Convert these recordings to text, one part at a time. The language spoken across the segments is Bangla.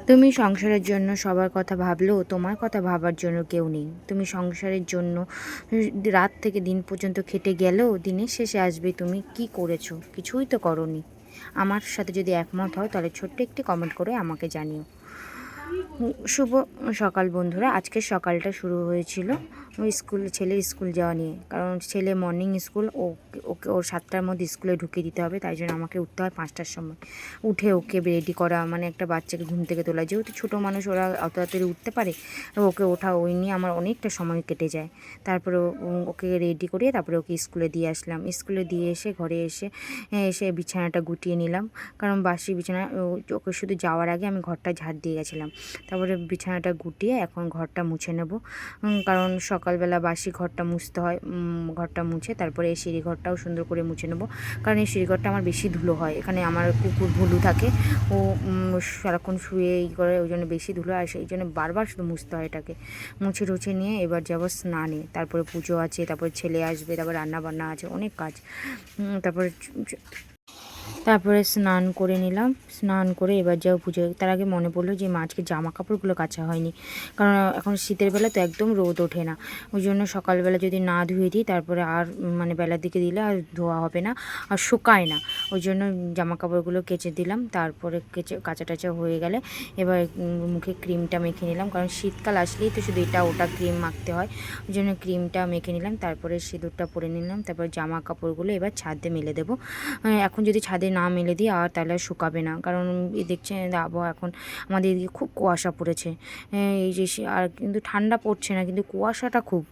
তুমি সংসারের জন্য সবার কথা ভাবলেও তোমার কথা ভাবার জন্য কেউ নেই। তুমি সংসারের জন্য রাত থেকে দিন পর্যন্ত খেটে গেলেও দিনের শেষে আসবে তুমি কি করেছো, কিছুই তো করোনি। আমার সাথে যদি একমত হও তাহলে ছোট্ট একটি কমেন্ট করে আমাকে জানিও। শুভ সকাল বন্ধুরা। আজকের সকালটা শুরু হয়েছিল ওই ছেলের স্কুল যাওয়া নিয়ে, কারণ ছেলে মর্নিং স্কুল, ওকে ওর 7টার মধ্যে স্কুলে ঢুকিয়ে দিতে হবে, তাই জন্য আমাকে উঠতে হয় 5টার সময়। উঠে ওকে রেডি করা মানে একটা বাচ্চাকে ঘুম থেকে তোলা, যেহেতু ছোটো মানুষ ওরা অত তাড়াতাড়ি উঠতে পারে, ওকে ওঠা ওই নিয়ে আমার অনেকটা সময় কেটে যায়। তারপরে ওকে রেডি করিয়ে তারপরে ওকে স্কুলে দিয়ে আসলাম। স্কুলে দিয়ে এসে ঘরে এসে বিছানাটা গুটিয়ে নিলাম, কারণ বাসি বিছানা ওকে শুধু যাওয়ার আগে আমি ঘরটা ঝাড় দিয়ে গেছিলাম। তারপরে বিছানাটা গুটিয়ে এখন ঘরটা মুছে নেব, কারণ সকালবেলা বাসি ঘরটা মুছতে হয়। ঘরটা মুছে তারপরে এই সিঁড়ি ঘরটাও সুন্দর করে মুছে নেব, কারণ এই সিঁড়ি ঘরটা আমার বেশি ধুলো হয়। এখানে আমার কুকুর ভুলু থাকে, ও সারাক্ষণ শুয়ে করে, ওই জন্য বেশি ধুলো, আর সেই জন্য বারবার শুধু মুছতে হয় এটাকে। মুছে টুছে নিয়ে এবার যাব স্নানে, তারপরে পুজো আছে, তারপরে ছেলে আসবে, তারপর রান্না বান্না আছে, অনেক কাজ। তারপরে স্নান করে নিলাম, স্নান করে এবার যাও পুজো। তার আগে মনে পড়লো যে আজকে জামা কাপড়গুলো কাচা হয়নি, কারণ এখন শীতের বেলা তো একদম রোদ ওঠে না, ওই জন্য সকালবেলা যদি না ধুয়ে দিই তারপরে আর মানে বেলার দিকে দিলে আর ধোয়া হবে না, আর শুকায় না। ওই জন্য জামা কাপড়গুলো কেচে দিলাম। তারপরে কাচা টাচা হয়ে গেলে এবার মুখে ক্রিমটা মেখে নিলাম, কারণ শীতকাল আসলেই তো শুধু এটা ওটা ক্রিম মাখতে হয়, ওই জন্য ক্রিমটা মেখে নিলাম। তারপরে সিঁদুরটা পরে নিলাম। তারপর জামা কাপড়গুলো এবার ছাদে মেলে দেবো। এখন যদি ছাদে না মেলে দিই আর তাহলে শুকাবে না, কারণ দেখছেন আবহাওয়া এখন আমাদের এদিকে খুব কুয়াশা পড়েছে। এই যে আর কিন্তু ঠান্ডা পড়ছে না, কিন্তু কুয়াশাটা খুব,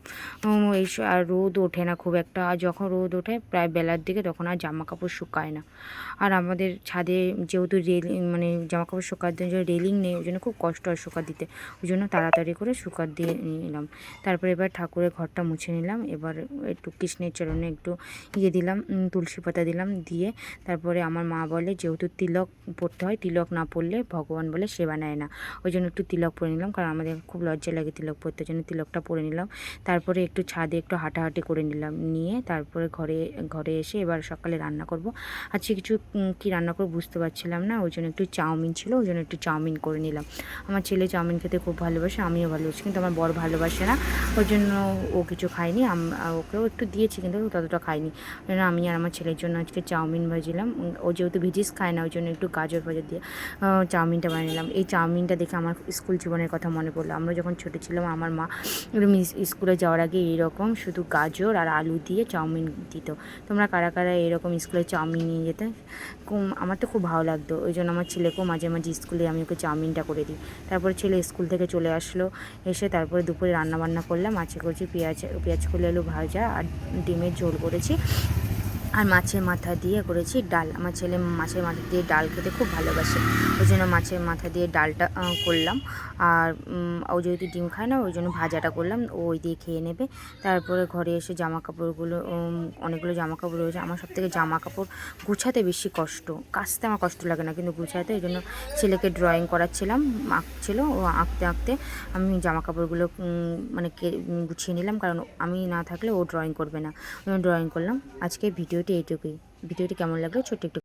এই আর রোদ ওঠে না খুব একটা। আর যখন রোদ ওঠে প্রায় বেলার দিকে তখন আর জামা কাপড় শুকায় না। আর আমাদের ছাদে যেহেতু রেলিং মানে জামা কাপড় শুকাতে জন্য রেলিং নেই, ওই জন্য খুব কষ্ট হয় শুকা দিতে, ওই জন্য তাড়াতাড়ি করে শুকা দিয়ে নিলাম। তারপরে এবার ঠাকুরের ঘরটা মুছে নিলাম। এবার একটু কৃষ্ণের চরণে একটু দিলাম, তুলসী পাতা দিলাম, দিয়ে তারপরে আমার মা বলে যেহেতু তিলক পরতে হয়, তিলক না পরলে ভগবান বলে সেবা নেয় না, ওই জন্য একটু তিলক পরে নিলাম, কারণ আমাদের খুব লজ্জা লাগে তিলক পরতে, ওই জন্য তিলকটা পরে নিলাম। তারপরে একটু ছাদে একটু হাঁটাহাঁটি করে নিলাম, নিয়ে তারপরে ঘরে এসে এবার সকালে রান্না করব। আজকে কিছু কি রান্না করব বুঝতে পারছিলাম না, ওই জন্য একটু চাউমিন ছিল, ওই জন্য একটু চাউমিন করে নিলাম। আমার ছেলে চাউমিন খেতে খুব ভালোবাসে, আমিও ভালোবাসি, কিন্তু আমার বর ভালোবাসে না, ওই জন্য ও কিছু খায়নি। ওকেও একটু দিয়েছি কিন্তু ততটা খায়নি, ওই জন্য আমি আর আমার ছেলের জন্য আজকে চাউমিন ভাজিলাম। ও যেহেতু ভেজিস খায় না, ওই জন্য একটু গাজর ফাজর দিয়ে চাউমিনটা বানিয়ে নিলাম। এই চাউমিনটা দেখে আমার স্কুল জীবনের কথা মনে পড়লো। আমরা যখন ছোটো ছিলাম আমার মা স্কুলে যাওয়ার আগে এইরকম শুধু গাজর আর আলু দিয়ে চাউমিন দিত। তোমরা কারা কারা এরকম স্কুলে চাউমিন নিয়ে যেতে? আমার তো খুব ভালো লাগতো, ওই জন্য আমার ছেলেকেও মাঝে মাঝে স্কুলে আমি ওকে চাউমিনটা করে দিই। তারপরে ছেলে স্কুল থেকে চলে আসলো, এসে তারপরে দুপুরে রান্নাবান্না করলাম। মাছে করছি পেঁয়াজ কলি আলু ভাজা আর ডিমের ঝোল করেছি, আর মাছের মাথা দিয়ে করেছি ডাল। আমার ছেলে মাছের মাথা দিয়ে ডাল খেতে খুব ভালোবাসে, ওই জন্য মাছের মাথা দিয়ে ডালটা করলাম। আর ও যেহেতু ডিম খায় না, ওই জন্য ভাজাটা করলাম, ও ওই দিয়ে খেয়ে নেবে। তারপরে ঘরে এসে জামা কাপড়গুলো অনেকগুলো জামা কাপড় রয়েছে। আমার সবথেকে জামা কাপড় গুছাতে বেশি কষ্ট, কাচতে আমার কষ্ট লাগে না, কিন্তু গুছাতে, ওই জন্য ছেলেকে ড্রয়িং করাচ্ছিলাম, আঁকছিল, ও আঁকতে আঁকতে আমি জামা কাপড়গুলো মানে গুছিয়ে নিলাম, কারণ আমি না থাকলে ও ড্রয়িং করবে না, ড্রয়িং করলাম। আজকে ভিডিওটি এইটুকুই। ভিডিওটি কেমন লাগলো ছোট্ট একটু